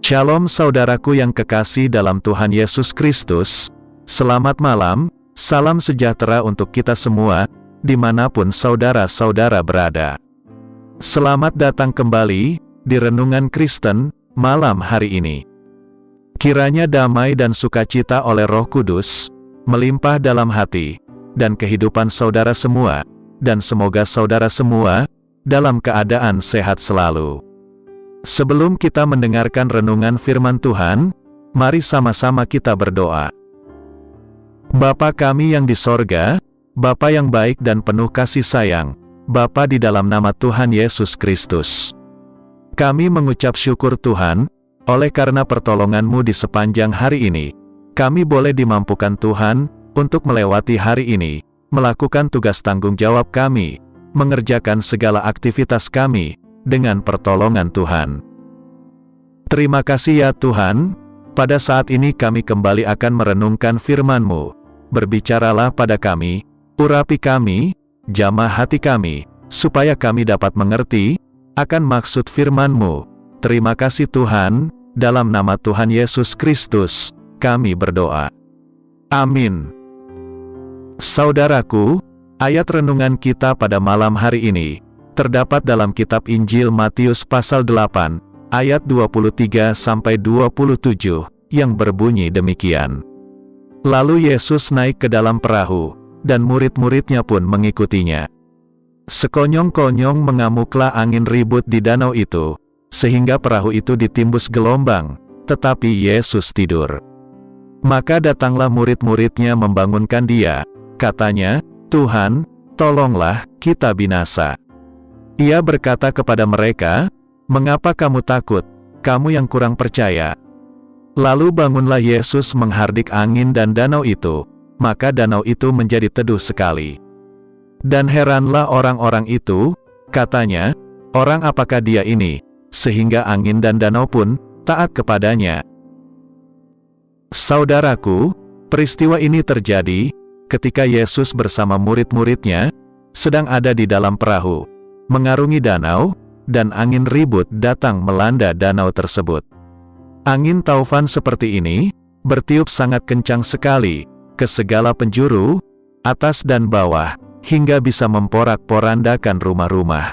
Shalom saudaraku yang kekasih dalam Tuhan Yesus Kristus. Selamat malam, salam sejahtera untuk kita semua, dimanapun saudara-saudara berada. Selamat datang kembali di Renungan Kristen malam hari ini. Kiranya damai dan sukacita oleh Roh Kudus melimpah dalam hati dan kehidupan saudara semua, dan semoga saudara semua dalam keadaan sehat selalu. Sebelum kita mendengarkan renungan firman Tuhan, mari sama-sama kita berdoa. Bapa kami yang di sorga, Bapa yang baik dan penuh kasih sayang, Bapa di dalam nama Tuhan Yesus Kristus. Kami mengucap syukur Tuhan, oleh karena pertolongan-Mu di sepanjang hari ini, kami boleh dimampukan Tuhan, untuk melewati hari ini, melakukan tugas tanggung jawab kami, mengerjakan segala aktivitas kami, dengan pertolongan Tuhan. Terima kasih ya Tuhan, pada saat ini kami kembali akan merenungkan firman-Mu. Berbicaralah pada kami, urapi kami, jamah hati kami, supaya kami dapat mengerti akan maksud firman-Mu. Terima kasih Tuhan, dalam nama Tuhan Yesus Kristus, kami berdoa. Amin. Saudaraku, ayat renungan kita pada malam hari ini terdapat dalam kitab Injil Matius pasal 8, ayat 23-27, yang berbunyi demikian. Lalu Yesus naik ke dalam perahu, dan murid-muridnya pun mengikutinya. Sekonyong-konyong mengamuklah angin ribut di danau itu, sehingga perahu itu ditimbus gelombang, tetapi Yesus tidur. Maka datanglah murid-muridnya membangunkan dia, katanya, "Tuhan, tolonglah, kita binasa." Ia berkata kepada mereka, "Mengapa kamu takut, kamu yang kurang percaya?" Lalu bangunlah Yesus menghardik angin dan danau itu, maka danau itu menjadi teduh sekali. Dan heranlah orang-orang itu, katanya, "Orang apakah dia ini, sehingga angin dan danau pun taat kepadanya?" Saudaraku, peristiwa ini terjadi ketika Yesus bersama murid-muridnya sedang ada di dalam perahu, mengarungi danau, dan angin ribut datang melanda danau tersebut. Angin taufan seperti ini bertiup sangat kencang sekali ke segala penjuru, atas dan bawah, hingga bisa memporak-porandakan rumah-rumah.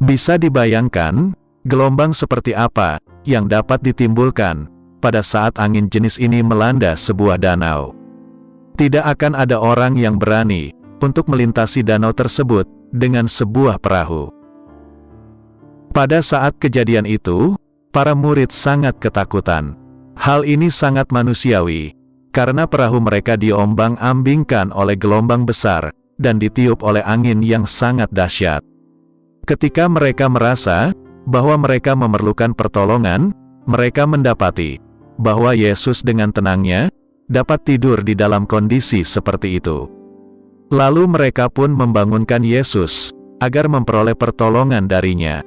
Bisa dibayangkan, gelombang seperti apa yang dapat ditimbulkan pada saat angin jenis ini melanda sebuah danau. Tidak akan ada orang yang berani untuk melintasi danau tersebut dengan sebuah perahu. Pada saat kejadian itu, para murid sangat ketakutan. Hal ini sangat manusiawi, karena perahu mereka diombang-ambingkan oleh gelombang besar, dan ditiup oleh angin yang sangat dahsyat. Ketika mereka merasa bahwa mereka memerlukan pertolongan, mereka mendapati bahwa Yesus dengan tenangnya dapat tidur di dalam kondisi seperti itu. Lalu mereka pun membangunkan Yesus, agar memperoleh pertolongan darinya.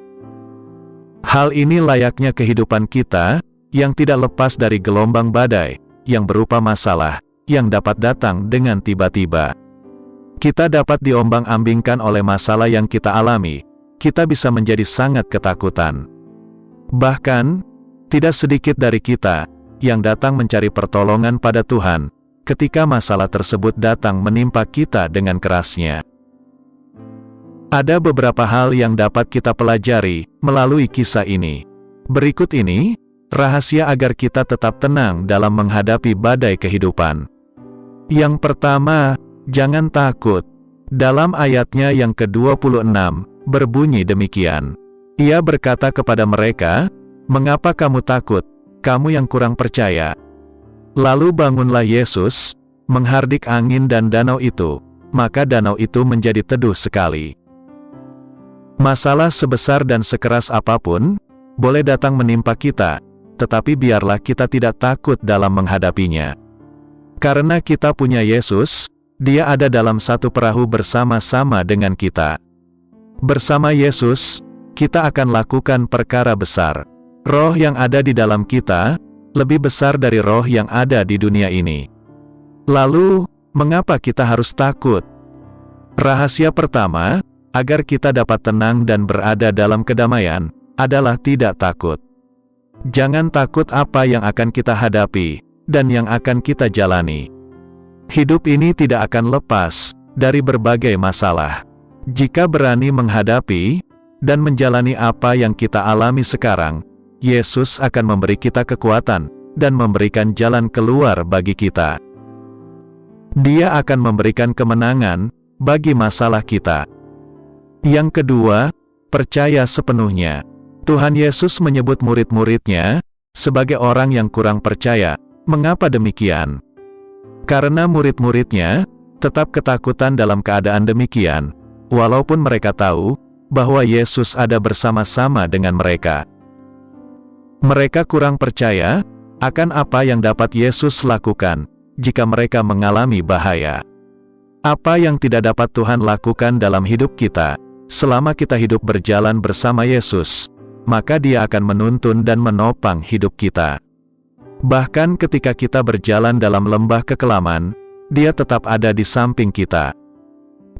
Hal ini layaknya kehidupan kita, yang tidak lepas dari gelombang badai, yang berupa masalah, yang dapat datang dengan tiba-tiba. Kita dapat diombang-ambingkan oleh masalah yang kita alami, kita bisa menjadi sangat ketakutan. Bahkan, tidak sedikit dari kita, yang datang mencari pertolongan pada Tuhan, ketika masalah tersebut datang menimpa kita dengan kerasnya. Ada beberapa hal yang dapat kita pelajari melalui kisah ini. Berikut ini, rahasia agar kita tetap tenang dalam menghadapi badai kehidupan. Yang pertama, jangan takut. Dalam ayatnya yang ke-26, berbunyi demikian. Ia berkata kepada mereka, "Mengapa kamu takut, kamu yang kurang percaya?" Lalu bangunlah Yesus, menghardik angin dan danau itu, maka danau itu menjadi teduh sekali. Masalah sebesar dan sekeras apapun, boleh datang menimpa kita, tetapi biarlah kita tidak takut dalam menghadapinya. Karena kita punya Yesus, Dia ada dalam satu perahu bersama-sama dengan kita. Bersama Yesus, kita akan lakukan perkara besar. Roh yang ada di dalam kita lebih besar dari roh yang ada di dunia ini. Lalu, mengapa kita harus takut? Rahasia pertama, agar kita dapat tenang dan berada dalam kedamaian, adalah tidak takut. Jangan takut apa yang akan kita hadapi, dan yang akan kita jalani. Hidup ini tidak akan lepas dari berbagai masalah. Jika berani menghadapi dan menjalani apa yang kita alami sekarang, Yesus akan memberi kita kekuatan dan memberikan jalan keluar bagi kita. Dia akan memberikan kemenangan bagi masalah kita. Yang kedua, percaya sepenuhnya. Tuhan Yesus menyebut murid-muridnya sebagai orang yang kurang percaya. Mengapa demikian? Karena murid-muridnya tetap ketakutan dalam keadaan demikian, walaupun mereka tahu bahwa Yesus ada bersama-sama dengan mereka. Mereka kurang percaya akan apa yang dapat Yesus lakukan jika mereka mengalami bahaya. Apa yang tidak dapat Tuhan lakukan dalam hidup kita, selama kita hidup berjalan bersama Yesus, maka Dia akan menuntun dan menopang hidup kita. Bahkan ketika kita berjalan dalam lembah kekelaman, Dia tetap ada di samping kita.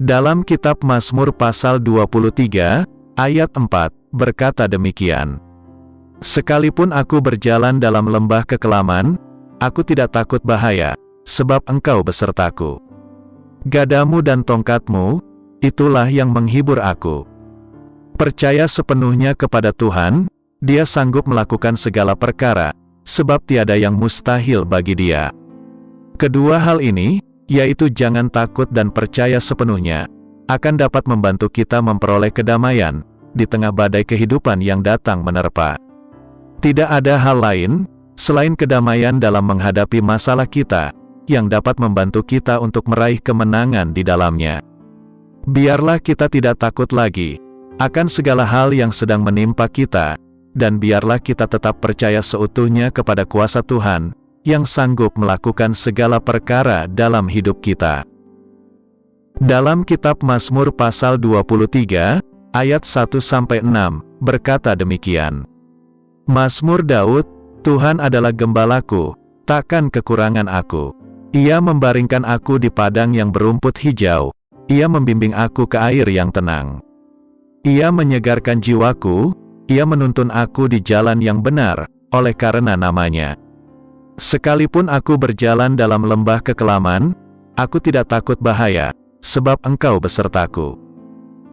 Dalam kitab Mazmur pasal 23, ayat 4, berkata demikian. Sekalipun aku berjalan dalam lembah kekelaman, aku tidak takut bahaya, sebab Engkau besertaku. Gadamu dan tongkatmu, itulah yang menghibur aku. Percaya sepenuhnya kepada Tuhan, Dia sanggup melakukan segala perkara, sebab tiada yang mustahil bagi Dia. Kedua hal ini, yaitu jangan takut dan percaya sepenuhnya, akan dapat membantu kita memperoleh kedamaian di tengah badai kehidupan yang datang menerpa. Tidak ada hal lain selain kedamaian dalam menghadapi masalah kita yang dapat membantu kita untuk meraih kemenangan di dalamnya. Biarlah kita tidak takut lagi akan segala hal yang sedang menimpa kita, dan biarlah kita tetap percaya seutuhnya kepada kuasa Tuhan yang sanggup melakukan segala perkara dalam hidup kita. Dalam kitab Mazmur pasal 23, ayat 1-6, berkata demikian. Mazmur Daud, Tuhan adalah gembalaku, takkan kekurangan aku. Ia membaringkan aku di padang yang berumput hijau, Ia membimbing aku ke air yang tenang. Ia menyegarkan jiwaku, Ia menuntun aku di jalan yang benar, oleh karena namanya. Sekalipun aku berjalan dalam lembah kekelaman, aku tidak takut bahaya, sebab Engkau besertaku.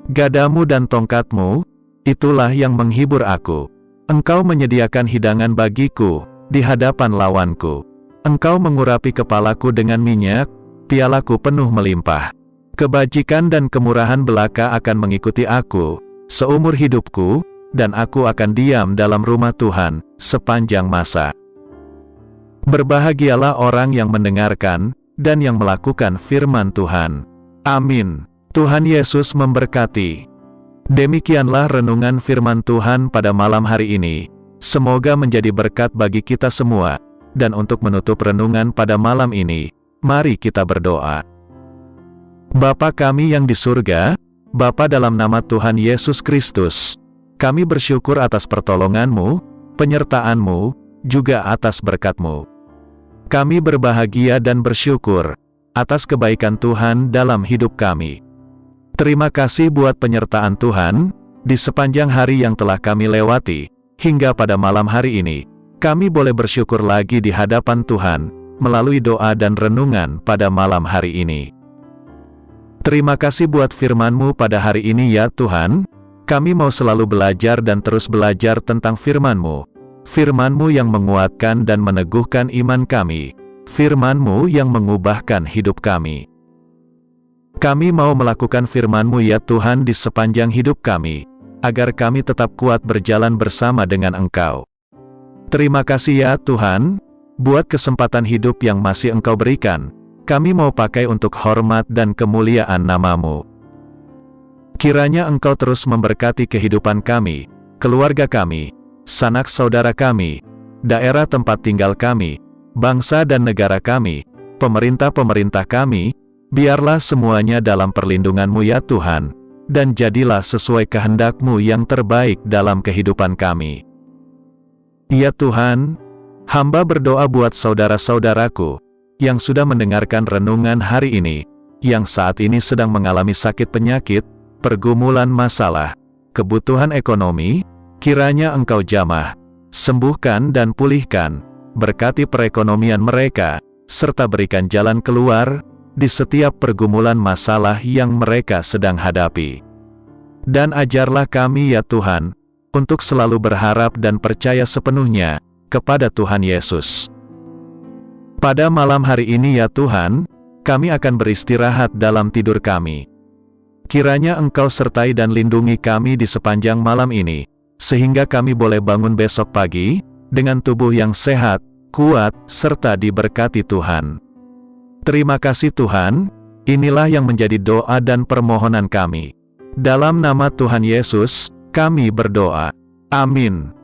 Gadamu dan tongkatmu, itulah yang menghibur aku. Engkau menyediakan hidangan bagiku di hadapan lawanku. Engkau mengurapi kepalaku dengan minyak, pialaku penuh melimpah. Kebajikan dan kemurahan belaka akan mengikuti aku seumur hidupku, dan aku akan diam dalam rumah Tuhan sepanjang masa. Berbahagialah orang yang mendengarkan dan yang melakukan firman Tuhan. Amin. Tuhan Yesus memberkati. Demikianlah renungan firman Tuhan pada malam hari ini. Semoga menjadi berkat bagi kita semua. Dan untuk menutup renungan pada malam ini, mari kita berdoa. Bapa kami yang di surga, Bapa dalam nama Tuhan Yesus Kristus, kami bersyukur atas pertolongan-Mu, penyertaan-Mu, juga atas berkat-Mu. Kami berbahagia dan bersyukur atas kebaikan Tuhan dalam hidup kami. Terima kasih buat penyertaan Tuhan di sepanjang hari yang telah kami lewati, hingga pada malam hari ini. Kami boleh bersyukur lagi di hadapan Tuhan melalui doa dan renungan pada malam hari ini. Terima kasih buat firman-Mu pada hari ini ya Tuhan. Kami mau selalu belajar dan terus belajar tentang firman-Mu. Firman-Mu yang menguatkan dan meneguhkan iman kami. Firman-Mu yang mengubahkan hidup kami. Kami mau melakukan firman-Mu ya Tuhan di sepanjang hidup kami, agar kami tetap kuat berjalan bersama dengan Engkau. Terima kasih ya Tuhan, buat kesempatan hidup yang masih Engkau berikan. Kami mau pakai untuk hormat dan kemuliaan nama-Mu. Kiranya Engkau terus memberkati kehidupan kami, keluarga kami, sanak saudara kami, daerah tempat tinggal kami, bangsa dan negara kami, pemerintah-pemerintah kami. Biarlah semuanya dalam perlindungan-Mu ya Tuhan, dan jadilah sesuai kehendak-Mu yang terbaik dalam kehidupan kami. Ya Tuhan, hamba berdoa buat saudara-saudaraku, yang sudah mendengarkan renungan hari ini, yang saat ini sedang mengalami sakit penyakit, pergumulan masalah, kebutuhan ekonomi, kiranya Engkau jamah, sembuhkan dan pulihkan, berkati perekonomian mereka, serta berikan jalan keluar di setiap pergumulan masalah yang mereka sedang hadapi. Dan ajarlah kami ya Tuhan, untuk selalu berharap dan percaya sepenuhnya kepada Tuhan Yesus. Pada malam hari ini ya Tuhan, kami akan beristirahat dalam tidur kami. Kiranya Engkau sertai dan lindungi kami di sepanjang malam ini, sehingga kami boleh bangun besok pagi, dengan tubuh yang sehat, kuat, serta diberkati Tuhan. Terima kasih Tuhan, inilah yang menjadi doa dan permohonan kami. Dalam nama Tuhan Yesus, kami berdoa. Amin.